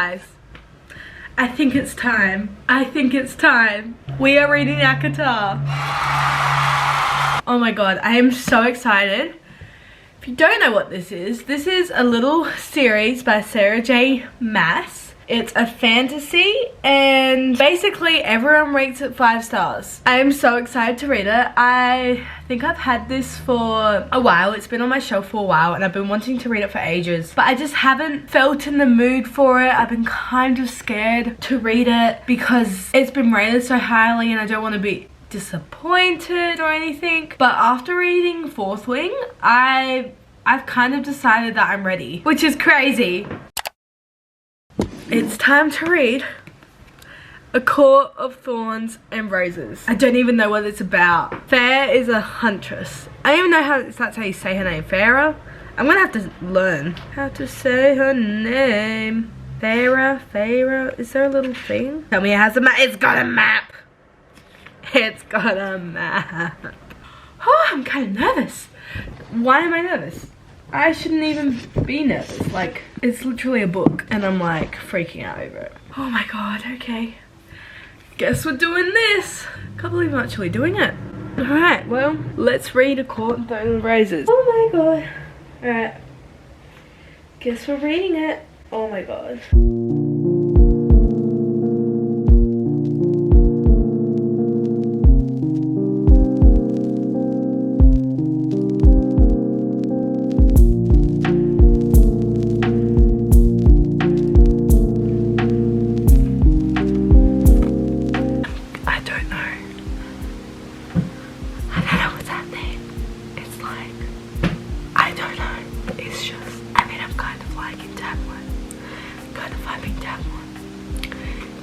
Guys, I think it's time. I think it's time. We are reading acotar. Oh my god, I am so excited. If you don't know what this is a little series by Sarah J. Maas. It's a fantasy and basically everyone rates it 5 stars. I am so excited to read it. I think I've had this for a while. It's been on my shelf for a while and I've been wanting to read it for ages. But I just haven't felt in the mood for it. I've been kind of scared to read it because it's been rated so highly and I don't want to be disappointed or anything. But after reading Fourth Wing, I've kind of decided that I'm ready, which is crazy. It's time to read A Court of Thorns and Roses. I don't even know what it's about. Fair is a huntress. I don't even know if that's how you say her name. Farah? I'm gonna have to learn how to say her name. Farah. Is there a little thing? Tell me it has a map. It's got a map. It's got a map. Oh, I'm kind of nervous. Why am I nervous? I shouldn't even be nervous. Like, it's literally a book and I'm like freaking out over it. Oh my god, okay. Guess we're doing this. Can't believe I'm actually doing it. Alright, well, let's read A Court of Thorns and Roses. Oh my god. Alright. Guess we're reading it. Oh my god.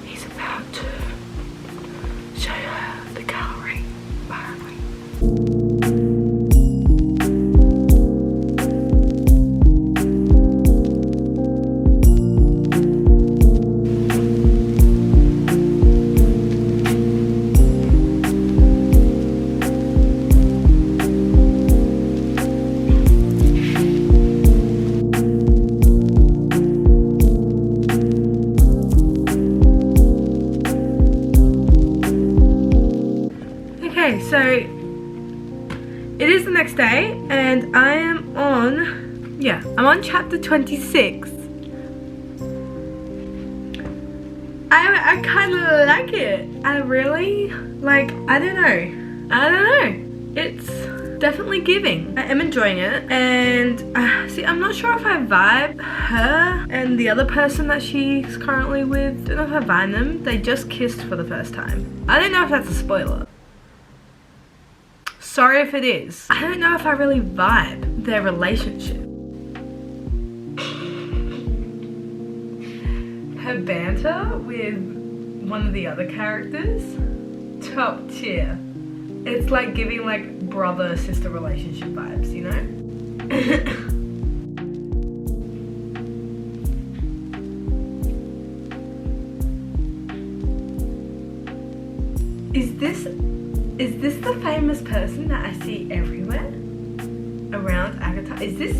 He's about to show her the gallery, apparently. So it is the next day and I am on, I'm on chapter 26. I kind of like it. I really, like, I don't know. It's definitely giving. I am enjoying it and see, I'm not sure if I vibe her and the other person that she's currently with. I don't know if I vibe them. They just kissed for the first time. I don't know if that's a spoiler. Sorry if it is. I don't know if I really vibe their relationship. Her banter with one of the other characters, top tier. It's like giving like brother-sister relationship vibes, you know? Is this the famous person that I see everywhere around acotar? Is this?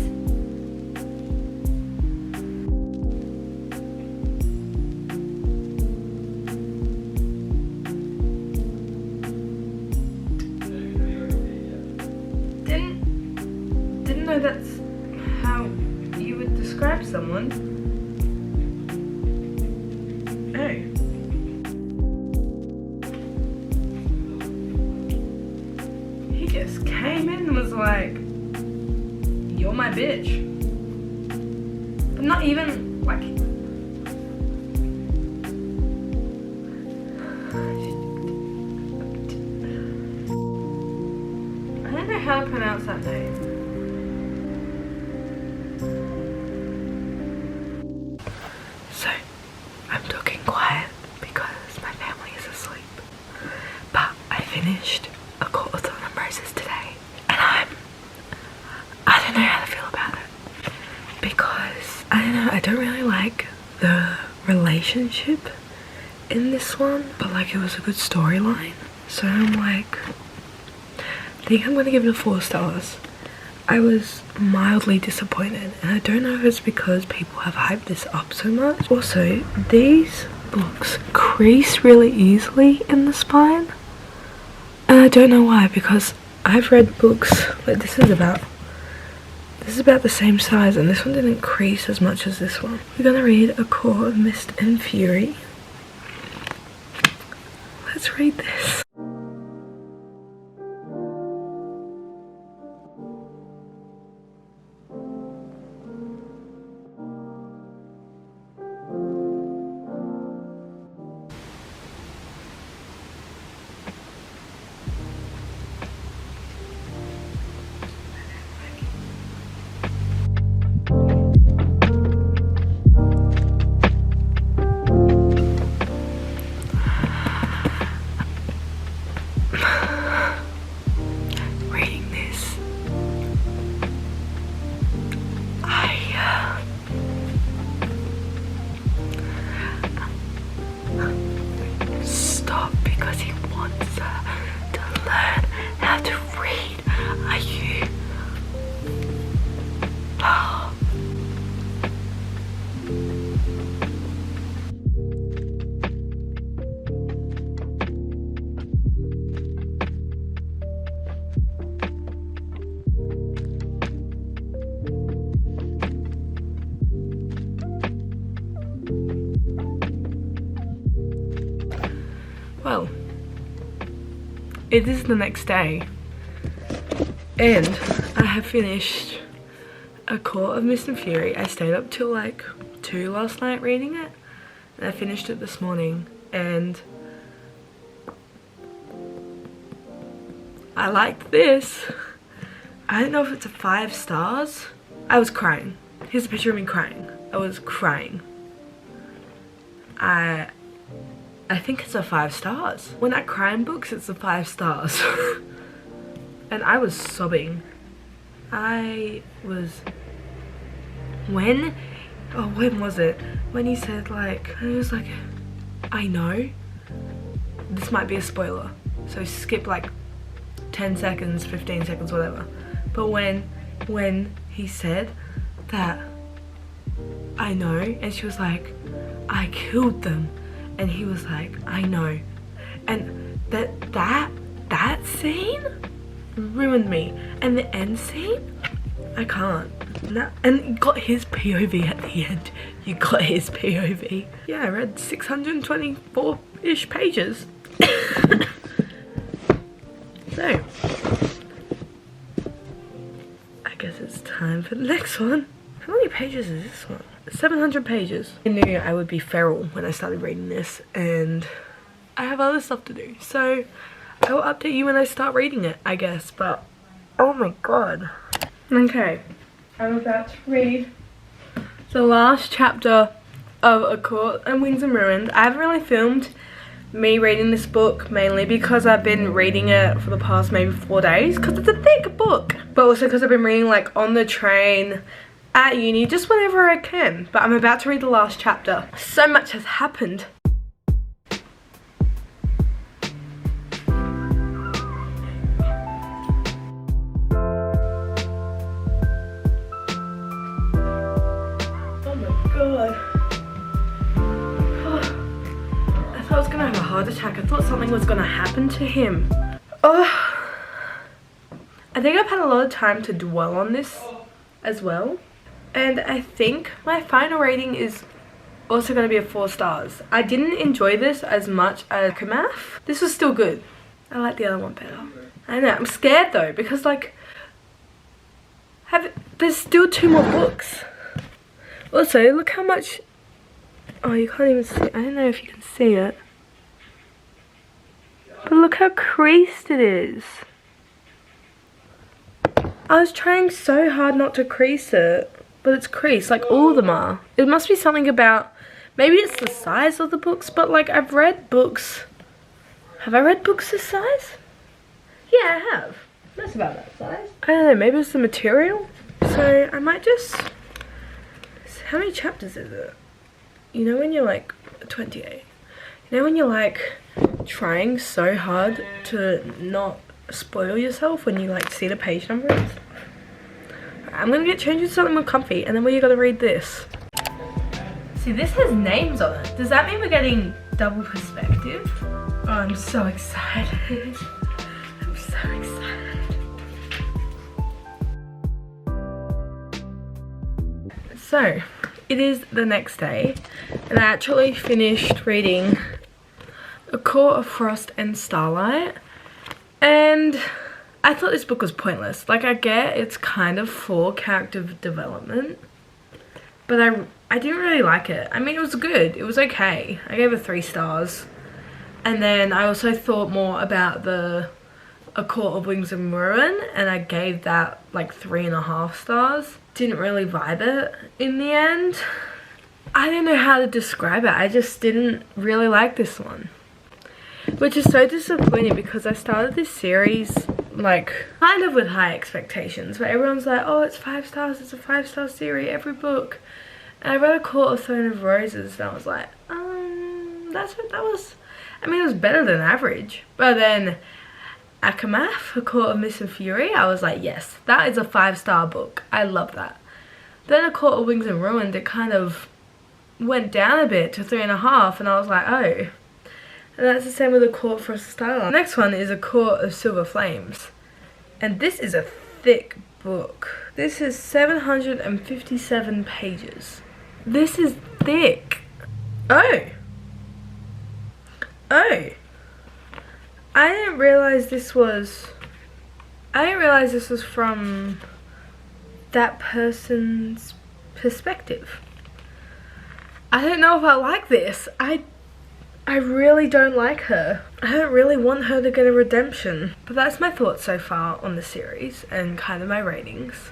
Didn't know that's how you would describe someone. Oh. Just came in and was like, you're my bitch. But not even like, I don't know how to pronounce that name. So I'm talking quiet because my family is asleep. But I finished A Court of Thorns and Roses today and I don't know how to feel about it because I don't know, I don't really like the relationship in this one, but like it was a good storyline, so I'm like, I think I'm gonna give it 4 stars. I was mildly disappointed, and I don't know if it's because people have hyped this up so much. Also, these books crease really easily in the spine, and I don't know why, because I've read books like this is about the same size, and this one didn't crease as much as this one. We're gonna read A Court of Mist and Fury. Let's read this. Reading this, I stop because he wants her to learn how to read. Are you? Well, it is the next day, and I have finished A Court of Mist and Fury. I stayed up till like 2 last night reading it, and I finished it this morning, and I liked this. I don't know if it's a 5 stars. I was crying. Here's a picture of me crying. I was crying. I think it's a 5 stars. When I cry in books, it's a 5 stars. And I was sobbing. When was it? When he said like, he was like, I know. This might be a spoiler, so skip like 10 seconds, 15 seconds, whatever. But when he said that, I know, and she was like, I killed them. And he was like, I know. And that scene ruined me. And the end scene, I can't. No, and you got his POV at the end. You got his POV. Yeah, I read 624-ish pages. So, I guess it's time for the next one. How many pages is this one? 700 pages. I knew I would be feral when I started reading this, and I have other stuff to do, so I will update you when I start reading it, I guess. But oh my god. Okay, I'm about to read the last chapter of A Court and Winds and Ruins. I haven't really filmed me reading this book, mainly because I've been reading it for the past maybe 4 days, because it's a thick book, but also because I've been reading like on the train, at uni, just whenever I can. But I'm about to read the last chapter. So much has happened. Oh my god. I thought I was gonna have a heart attack. I thought something was gonna happen to him. Oh, I think I've had a lot of time to dwell on this as well. And I think my final rating is also going to be a 4 stars. I didn't enjoy this as much as Kamath. This was still good. I like the other one better. I know, I'm scared though, because like, there's still 2 more books. Also, look how much, oh, you can't even see, I don't know if you can see it. But look how creased it is. I was trying so hard not to crease it. But it's creased, like all of them are. It must be something about, maybe it's the size of the books, but like I've read books. Have I read books this size? Yeah, I have. That's about that size. I don't know, maybe it's the material. So I might just, how many chapters is it? You know when you're like 28. You know when you're like trying so hard to not spoil yourself when you like see the page numbers? I'm gonna get changed into something more comfy, and then we're gonna read this. See, this has names on it. Does that mean we're getting double perspective? Oh, I'm so excited. I'm so excited. So, it is the next day, and I actually finished reading A Court of Frost and Starlight, and I thought this book was pointless. Like, I get it's kind of for character development, but I didn't really like it. I mean, it was good. It was okay. I gave it 3 stars. And then I also thought more about A Court of Wings and Ruin, and I gave that like 3.5 stars. Didn't really vibe it in the end. I don't know how to describe it. I just didn't really like this one. Which is so disappointing because I started this series like kind of with high expectations, but everyone's like, oh, it's 5 stars, it's a 5-star series, every book. And I read A Court of Thorn of Roses, and I was like, that was, I mean, it was better than average. But then Akamath, A Court of Mist and Fury, I was like, yes, that is a 5-star book. I love that. Then A Court of Wings and Ruin, it kind of went down a bit to 3.5, and I was like, oh. And that's the same with A Court of Frost and Starlight. The next one is A Court of Silver Flames. And this is a thick book. This is 757 pages. This is thick. Oh. Oh. I didn't realize this was from that person's perspective. I don't know if I like this. I really don't like her. I don't really want her to get a redemption. But that's my thoughts so far on the series and kind of my ratings.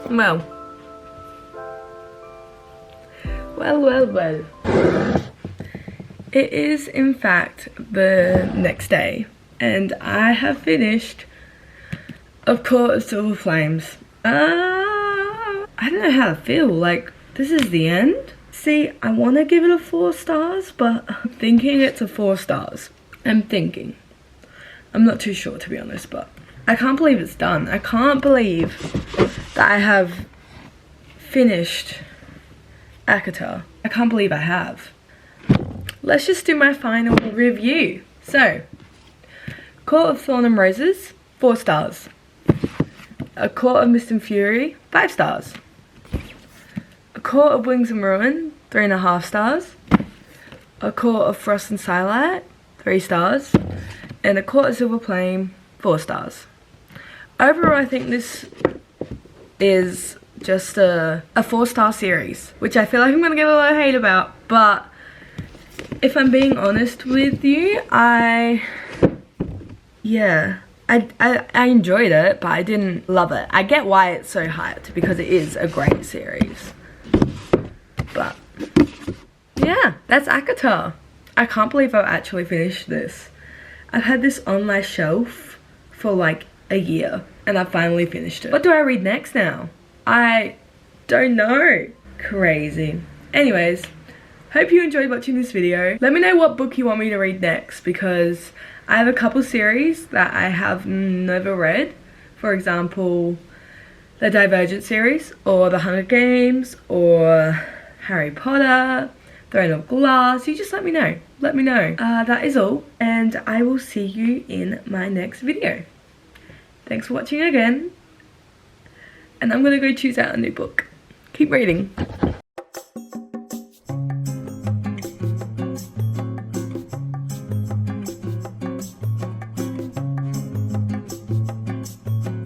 Well. It is in fact the next day, and I have finished A Court of Silver Flames. I don't know how to feel. Like, this is the end. See, I want to give it a 4 stars, but I'm thinking it's a 4 stars. I'm not too sure, to be honest, but I can't believe it's done. I can't believe that I have finished acotar. I can't believe I have. Let's just do my final review. So, Court of Thorn and Roses, 4 stars. A Court of Mist and Fury, 5 stars. A Court of Wings and Ruin, 3.5 stars. A Court of Frost and Starlight, 3 stars. And A Court of Silver Flame, 4 stars. Overall, I think this is just a 4-star series, which I feel like I'm gonna get a lot of hate about, but if I'm being honest with you, I enjoyed it, but I didn't love it. I get why it's so hyped, because it is a great series. But yeah, that's acotar. I can't believe I've actually finished this. I've had this on my shelf for like a year, and I finally finished it. What do I read next now? I don't know. Crazy. Anyways, hope you enjoyed watching this video. Let me know what book you want me to read next, because I have a couple series that I have never read. For example, the Divergent series, or the Hunger Games, or Harry Potter, Throne of Glass. You just let me know. Let me know. That is all, and I will see you in my next video. Thanks for watching again, and I'm gonna go choose out a new book. Keep reading.